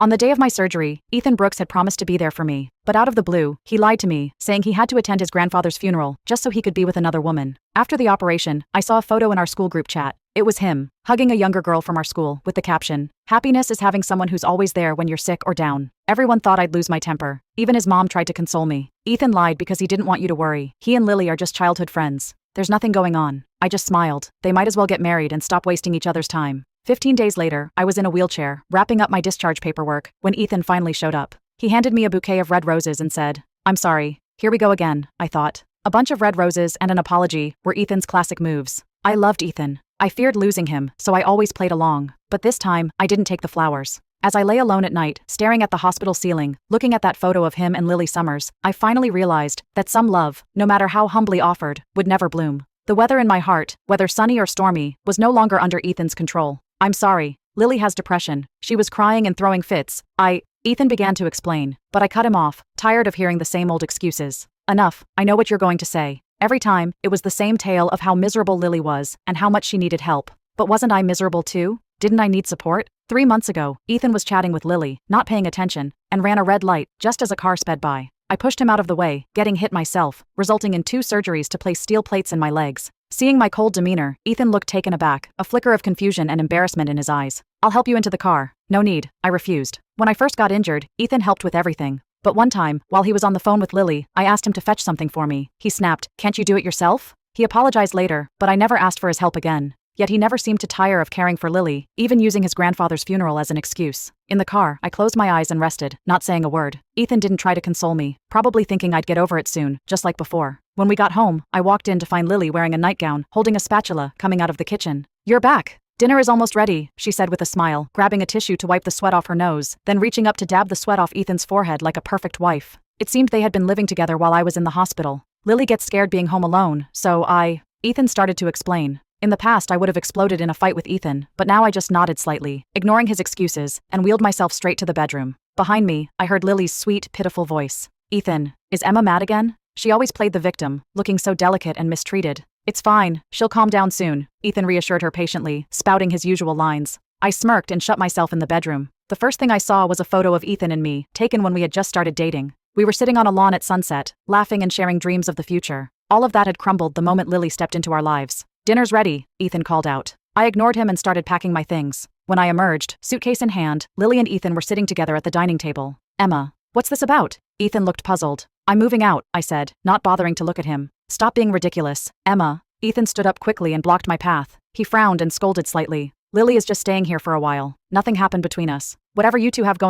On the day of my surgery, Ethan Brooks had promised to be there for me, but out of the blue, he lied to me, saying he had to attend his grandfather's funeral just so he could be with another woman. After the operation, I saw a photo in our school group chat. It was him, hugging a younger girl from our school, with the caption, "Happiness is having someone who's always there when you're sick or down." Everyone thought I'd lose my temper. Even his mom tried to console me. "Ethan lied because he didn't want you to worry. He and Lily are just childhood friends. There's nothing going on." I just smiled. They might as well get married and stop wasting each other's time. 15 days later, I was in a wheelchair, wrapping up my discharge paperwork, when Ethan finally showed up. He handed me a bouquet of red roses and said, "I'm sorry. Here we go again," I thought. A bunch of red roses and an apology were Ethan's classic moves. I loved Ethan. I feared losing him, so I always played along. But this time, I didn't take the flowers. As I lay alone at night, staring at the hospital ceiling, looking at that photo of him and Lily Summers, I finally realized that some love, no matter how humbly offered, would never bloom. The weather in my heart, whether sunny or stormy, was no longer under Ethan's control. "I'm sorry. Lily has depression. She was crying and throwing fits. Ethan began to explain, but I cut him off, tired of hearing the same old excuses. "Enough. I know what you're going to say." Every time, it was the same tale of how miserable Lily was and how much she needed help. But wasn't I miserable too? Didn't I need support? 3 months ago, Ethan was chatting with Lily, not paying attention, and ran a red light just as a car sped by. I pushed him out of the way, getting hit myself, resulting in 2 surgeries to place steel plates in my legs. Seeing my cold demeanor, Ethan looked taken aback, a flicker of confusion and embarrassment in his eyes. "I'll help you into the car." "No need," I refused. When I first got injured, Ethan helped with everything. But one time, while he was on the phone with Lily, I asked him to fetch something for me. He snapped, "Can't you do it yourself?" He apologized later, but I never asked for his help again. Yet he never seemed to tire of caring for Lily, even using his grandfather's funeral as an excuse. In the car, I closed my eyes and rested, not saying a word. Ethan didn't try to console me, probably thinking I'd get over it soon, just like before. When we got home, I walked in to find Lily wearing a nightgown, holding a spatula, coming out of the kitchen. "You're back. Dinner is almost ready," she said with a smile, grabbing a tissue to wipe the sweat off her nose, then reaching up to dab the sweat off Ethan's forehead like a perfect wife. It seemed they had been living together while I was in the hospital. "Lily gets scared being home alone, so Ethan started to explain. In the past I would have exploded in a fight with Ethan, but now I just nodded slightly, ignoring his excuses, and wheeled myself straight to the bedroom. Behind me, I heard Lily's sweet, pitiful voice. "Ethan, is Emma mad again?" She always played the victim, looking so delicate and mistreated. "It's fine, she'll calm down soon," Ethan reassured her patiently, spouting his usual lines. I smirked and shut myself in the bedroom. The first thing I saw was a photo of Ethan and me, taken when we had just started dating. We were sitting on a lawn at sunset, laughing and sharing dreams of the future. All of that had crumbled the moment Lily stepped into our lives. "Dinner's ready," Ethan called out. I ignored him and started packing my things. When I emerged, suitcase in hand, Lily and Ethan were sitting together at the dining table. "Emma, what's this about?" Ethan looked puzzled. "I'm moving out," I said, not bothering to look at him. "Stop being ridiculous, Emma." Ethan stood up quickly and blocked my path. He frowned and scolded slightly. "Lily is just staying here for a while. Nothing happened between us. Whatever you two have going